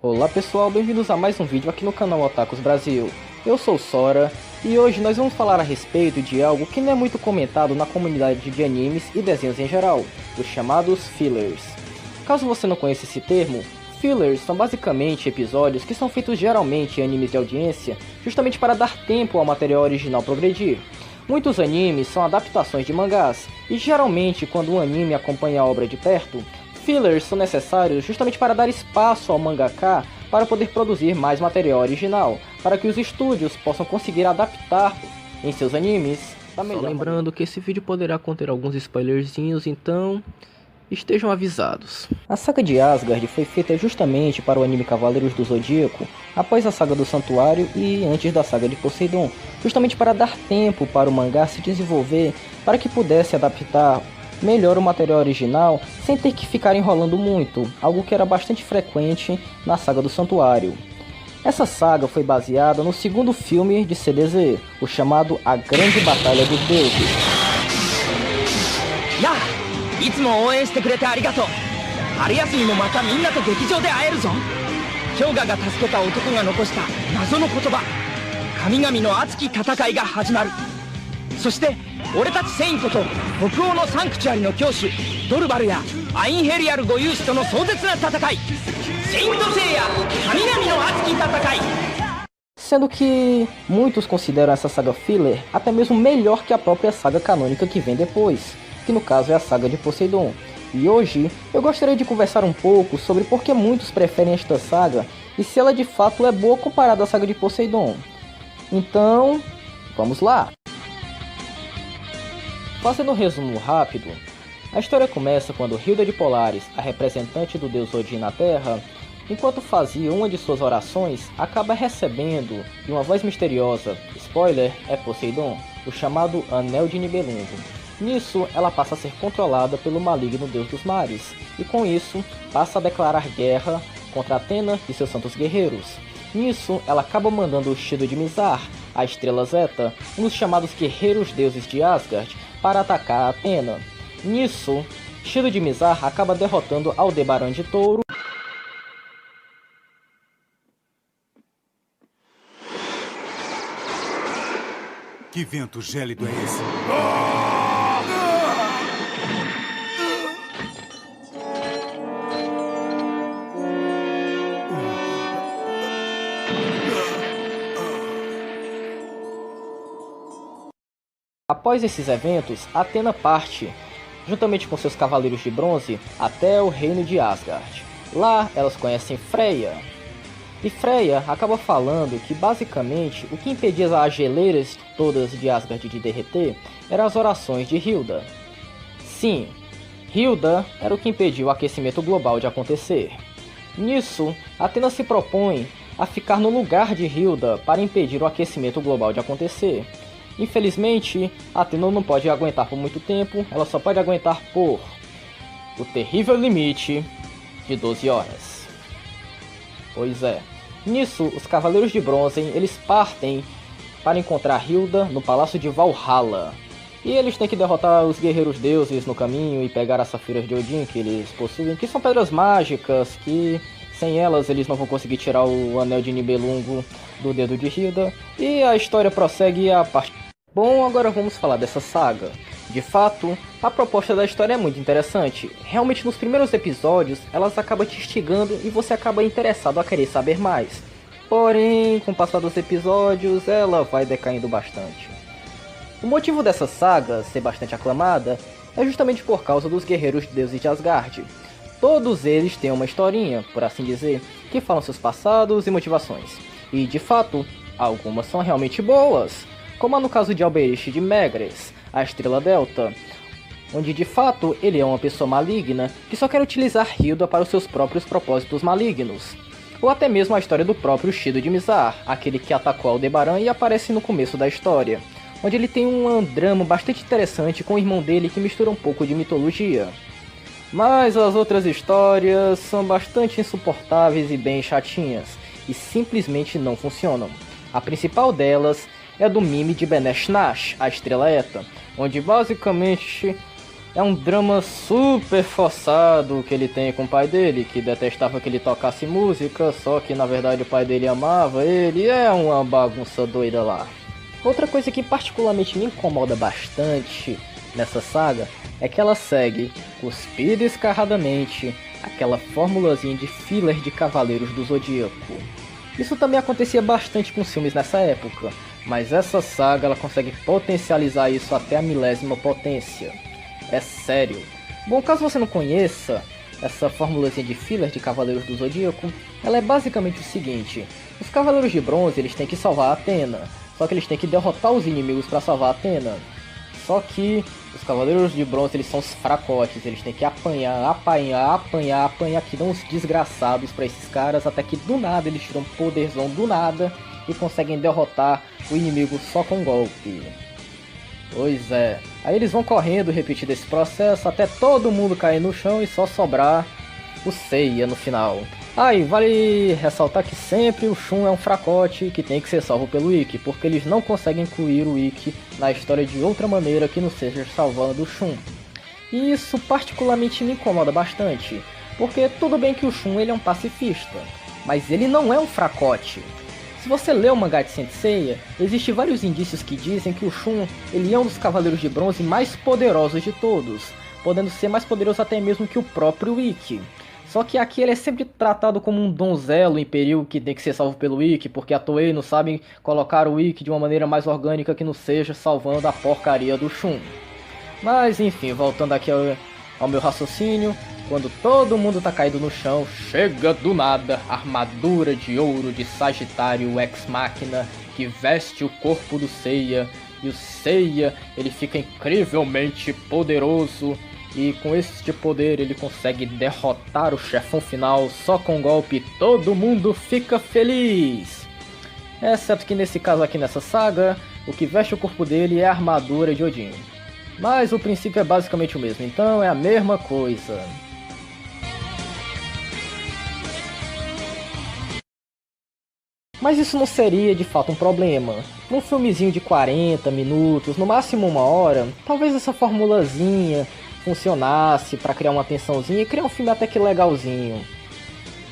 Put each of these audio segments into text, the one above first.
Olá pessoal, bem-vindos a mais um vídeo aqui no canal Otakus Brasil. Eu sou o Sora e hoje nós vamos falar a respeito de algo que não é muito comentado na comunidade de animes e desenhos em geral, os chamados fillers. Caso você não conheça esse termo, fillers são basicamente episódios que são feitos geralmente em animes de audiência, justamente para dar tempo ao material original progredir. Muitos animes são adaptações de mangás, e geralmente quando um anime acompanha a obra de perto, fillers são necessários justamente para dar espaço ao mangaka para poder produzir mais material original, para que os estúdios possam conseguir adaptar em seus animes da melhor maneira. Lembrando que esse vídeo poderá conter alguns spoilerzinhos, então estejam avisados. A saga de Asgard foi feita justamente para o anime Cavaleiros do Zodíaco, após a saga do Santuário e antes da saga de Poseidon, justamente para dar tempo para o mangá se desenvolver, para que pudesse adaptar melhor o material original sem ter que ficar enrolando muito, algo que era bastante frequente na saga do Santuário. Essa saga foi baseada no segundo filme de CDZ, o chamado A Grande Batalha dos Deuses. いつも応援してくれてありがとう。春休みもまたみんなと劇場で会えるぞ。氷河が助けた男が残した謎の言葉、神々の熱き戦いが始まる。そして俺たちセイントと北欧のサンクチュアリの教主ドルバルやアインヘリアル御勇士との壮絶な戦い、セイントセイヤ神々の熱き戦い。 Sendo que muitos consideram essa saga filler até mesmo melhor que a própria saga canônica que vem depois, que no caso é a saga de Poseidon. E hoje eu gostaria de conversar um pouco sobre por que muitos preferem esta saga e se ela de fato é boa comparada à saga de Poseidon. Então, vamos lá! Fazendo um resumo rápido, a história começa quando Hilda de Polaris, a representante do deus Odin na Terra, enquanto fazia uma de suas orações, acaba recebendo de uma voz misteriosa, spoiler, é Poseidon, o chamado Anel de Nibelungo. Nisso, ela passa a ser controlada pelo maligno deus dos mares, e com isso, passa a declarar guerra contra Atena e seus santos guerreiros. Nisso, ela acaba mandando o Shido de Mizar, a estrela Zeta, um dos chamados guerreiros deuses de Asgard, para atacar a Atena. Nisso, Shido de Mizar acaba derrotando Aldebaran de Touro. Que vento gélido é esse? Após esses eventos, Atena parte, juntamente com seus cavaleiros de bronze, até o reino de Asgard. Lá, elas conhecem Freya. E Freya acaba falando que basicamente o que impedia as geleiras todas de Asgard de derreter eram as orações de Hilda. Sim, Hilda era o que impediu o aquecimento global de acontecer. Nisso, Atena se propõe a ficar no lugar de Hilda para impedir o aquecimento global de acontecer. Infelizmente, Atena não pode aguentar por muito tempo, ela só pode aguentar por o terrível limite de 12 horas. Pois é. Nisso, os Cavaleiros de Bronze, eles partem para encontrar Hilda no Palácio de Valhalla. E eles têm que derrotar os guerreiros deuses no caminho e pegar as safiras de Odin que eles possuem, que são pedras mágicas, que sem elas eles não vão conseguir tirar o Anel de Nibelungo do dedo de Hilda. E a história prossegue a partir... Bom, agora vamos falar dessa saga. De fato, a proposta da história é muito interessante. Realmente nos primeiros episódios, elas acabam te instigando e você acaba interessado a querer saber mais. Porém, com o passar dos episódios, ela vai decaindo bastante. O motivo dessa saga ser bastante aclamada é justamente por causa dos guerreiros deuses de Asgard. Todos eles têm uma historinha, por assim dizer, que falam seus passados e motivações. E de fato, algumas são realmente boas, como no caso de Alberich de Megres, a Estrela Delta, onde de fato ele é uma pessoa maligna que só quer utilizar Hilda para os seus próprios propósitos malignos. Ou até mesmo a história do próprio Shido de Mizar, aquele que atacou Aldebaran e aparece no começo da história, onde ele tem um drama bastante interessante com o irmão dele que mistura um pouco de mitologia. Mas as outras histórias são bastante insuportáveis e bem chatinhas, e simplesmente não funcionam. A principal delas é do mime de Benesh Nash, a Estrela Eta, onde basicamente É um drama super forçado que ele tem com o pai dele, que detestava que ele tocasse música, só que na verdade o pai dele amava ele, é uma bagunça doida lá. Outra coisa que particularmente me incomoda bastante nessa saga é que ela segue, cuspida descarradamente, aquela formulazinha de filler de Cavaleiros do Zodíaco. Isso também acontecia bastante com os filmes nessa época, mas essa saga ela consegue potencializar isso até a milésima potência. É sério. Bom, caso você não conheça essa formulazinha de filler de Cavaleiros do Zodíaco, ela é basicamente o seguinte: os Cavaleiros de Bronze eles têm que salvar a Athena, só que eles têm que derrotar os inimigos para salvar a Athena. Só que os Cavaleiros de Bronze eles são os fracotes, eles têm que apanhar que dão uns desgraçados para esses caras, até que do nada eles tiram um poderzão do nada e conseguem derrotar o inimigo só com um golpe. Pois é, aí eles vão correndo repetindo esse processo até todo mundo cair no chão e só sobrar o Seiya no final. E vale ressaltar que sempre o Shun é um fracote que tem que ser salvo pelo Ikki, porque eles não conseguem incluir o Ikki na história de outra maneira que não seja salvando o Shun. E isso particularmente me incomoda bastante, porque tudo bem que o Shun ele é um pacifista, mas ele não é um fracote. Se você lê o mangá de Saint Seiya, existem vários indícios que dizem que o Shun ele é um dos Cavaleiros de Bronze mais poderosos de todos, podendo ser mais poderoso até mesmo que o próprio Ikki. Só que aqui ele é sempre tratado como um donzelo em perigo que tem que ser salvo pelo Ikki, porque a Toei não sabe colocar o Ikki de uma maneira mais orgânica que não seja salvando a porcaria do Shun. Mas enfim, voltando aqui ao meu raciocínio, quando todo mundo tá caído no chão, chega do nada a armadura de ouro de Sagitário Ex Machina que veste o corpo do Seiya, e o Seiya ele fica incrivelmente poderoso, e com este poder ele consegue derrotar o chefão final só com um golpe e todo mundo fica feliz. Exceto que nesse caso aqui nessa saga, o que veste o corpo dele é a armadura de Odin. Mas o princípio é basicamente o mesmo, então é a mesma coisa. Mas isso não seria de fato um problema. Num filmezinho de 40 minutos, no máximo 1 hora, talvez essa formulazinha funcionasse para criar uma tensãozinha e criar um filme até que legalzinho.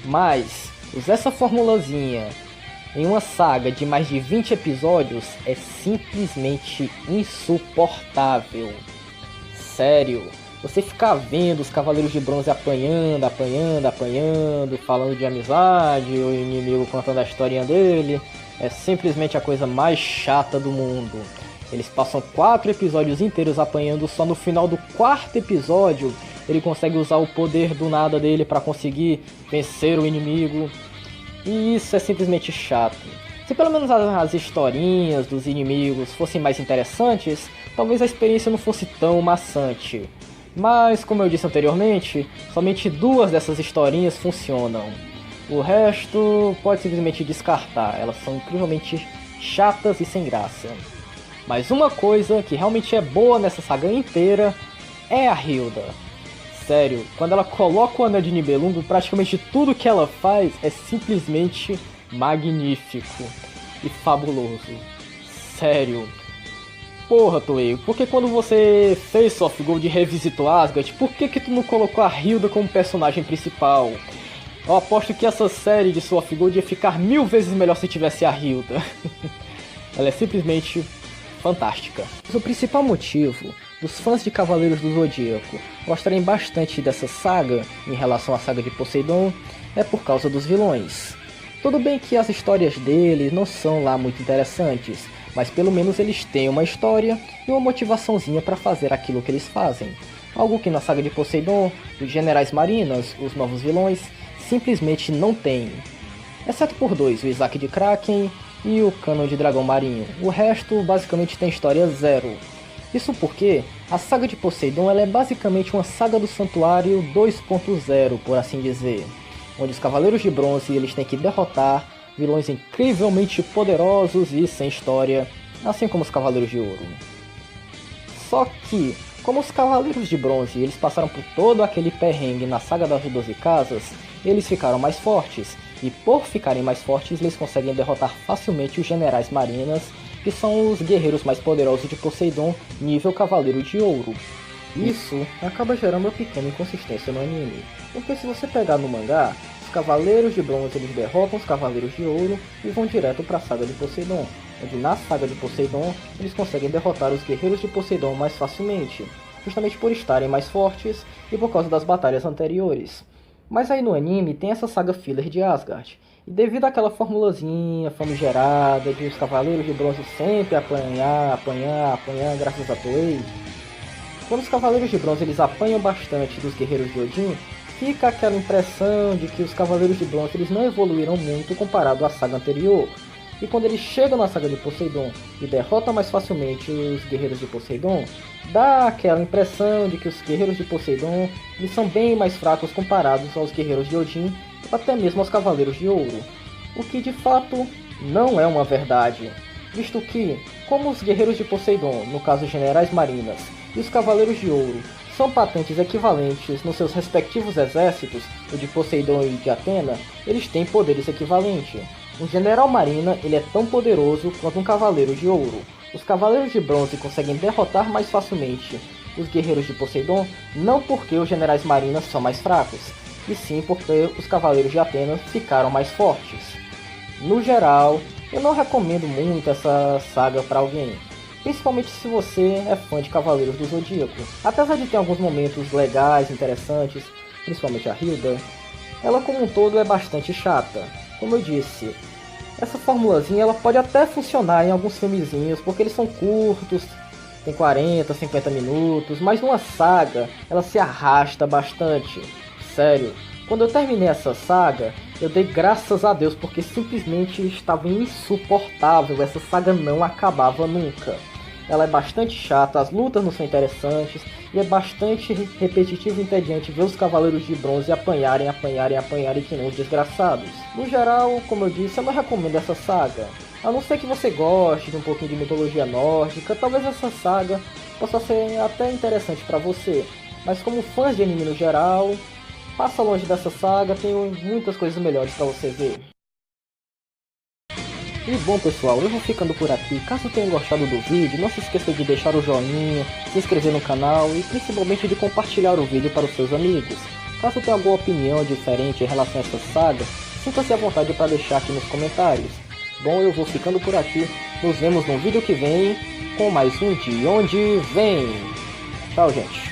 Mas usar essa formulazinha em uma saga de mais de 20 episódios é simplesmente insuportável. Sério, você ficar vendo os Cavaleiros de Bronze apanhando, falando de amizade, o inimigo contando a historinha dele, é simplesmente a coisa mais chata do mundo. Eles passam 4 episódios inteiros apanhando, só no final do 4º episódio ele consegue usar o poder do nada dele para conseguir vencer o inimigo. E isso é simplesmente chato. Se pelo menos as historinhas dos inimigos fossem mais interessantes, talvez a experiência não fosse tão maçante. Mas, como eu disse anteriormente, somente 2 dessas historinhas funcionam. O resto pode simplesmente descartar, elas são incrivelmente chatas e sem graça. Mas uma coisa que realmente é boa nessa saga inteira é a Hilda. Sério, quando ela coloca o Anel de Nibelungo, praticamente tudo que ela faz é simplesmente magnífico e fabuloso. Sério. Porra, Toei, porque quando você fez Soft Gold e revisitou Asgard, por que tu não colocou a Hilda como personagem principal? Eu aposto que essa série de Soft Gold ia ficar 1000 vezes melhor se tivesse a Hilda. Ela é simplesmente fantástica. Mas o principal motivo dos fãs de Cavaleiros do Zodíaco gostarem bastante dessa saga em relação à saga de Poseidon é por causa dos vilões. Tudo bem que as histórias deles não são lá muito interessantes, mas pelo menos eles têm uma história e uma motivaçãozinha para fazer aquilo que eles fazem. Algo que na saga de Poseidon, os Generais Marinas, os novos vilões, simplesmente não tem. Exceto por 2, o Isaac de Kraken e o Canon de Dragão Marinho. O resto basicamente tem história zero. Isso porque a saga de Poseidon ela é basicamente uma saga do Santuário 2.0, por assim dizer. Onde os Cavaleiros de Bronze eles têm que derrotar vilões incrivelmente poderosos e sem história, assim como os Cavaleiros de Ouro. Só que, como os Cavaleiros de Bronze eles passaram por todo aquele perrengue na saga das 12 casas, eles ficaram mais fortes, e por ficarem mais fortes eles conseguem derrotar facilmente os Generais Marinas, que são os guerreiros mais poderosos de Poseidon, nível Cavaleiro de Ouro. Isso acaba gerando uma pequena inconsistência no anime, porque se você pegar no mangá, os Cavaleiros de Bronze eles derrotam os Cavaleiros de Ouro e vão direto para a Saga de Poseidon, onde na Saga de Poseidon eles conseguem derrotar os Guerreiros de Poseidon mais facilmente, justamente por estarem mais fortes e por causa das batalhas anteriores. Mas aí no anime tem essa saga filler de Asgard, e devido àquela formulazinha famigerada de os Cavaleiros de Bronze sempre apanhar graças a Toei, quando os Cavaleiros de Bronze eles apanham bastante dos Guerreiros de Odin, fica aquela impressão de que os Cavaleiros de Bronze eles não evoluíram muito comparado à saga anterior. E quando eles chegam na saga de Poseidon e derrotam mais facilmente os Guerreiros de Poseidon, dá aquela impressão de que os Guerreiros de Poseidon eles são bem mais fracos comparados aos Guerreiros de Odin ou até mesmo aos Cavaleiros de Ouro. O que de fato não é uma verdade, visto que, como os Guerreiros de Poseidon, no caso os Generais Marinas, e os Cavaleiros de Ouro são patentes equivalentes nos seus respectivos exércitos, o de Poseidon e de Atena, eles têm poderes equivalentes. Um General Marina ele é tão poderoso quanto um Cavaleiro de Ouro. Os Cavaleiros de Bronze conseguem derrotar mais facilmente os Guerreiros de Poseidon, não porque os Generais Marinas são mais fracos, e sim porque os Cavaleiros de Atena ficaram mais fortes. No geral, eu não recomendo muito essa saga para alguém, principalmente se você é fã de Cavaleiros do Zodíaco. Apesar de ter alguns momentos legais, interessantes, principalmente a Hilda, ela como um todo é bastante chata. Como eu disse, essa formulazinha ela pode até funcionar em alguns filmezinhos, porque eles são curtos, tem 40, 50 minutos, mas numa saga ela se arrasta bastante. Sério, quando eu terminei essa saga, eu dei graças a Deus, porque simplesmente estava insuportável, essa saga não acabava nunca. Ela é bastante chata, as lutas não são interessantes, e é bastante repetitivo e entediante ver os Cavaleiros de Bronze apanharem que nem os desgraçados. No geral, como eu disse, eu não recomendo essa saga. A não ser que você goste de um pouquinho de mitologia nórdica, talvez essa saga possa ser até interessante para você. Mas como fãs de anime no geral, passa longe dessa saga, tem muitas coisas melhores para você ver. E bom pessoal, eu vou ficando por aqui. Caso tenham gostado do vídeo, não se esqueça de deixar o joinha, se inscrever no canal e principalmente de compartilhar o vídeo para os seus amigos. Caso tenha alguma opinião diferente em relação a essa saga, sinta-se à vontade para deixar aqui nos comentários. Bom, eu vou ficando por aqui. Nos vemos no vídeo que vem com mais um De Onde Vem. Tchau, gente.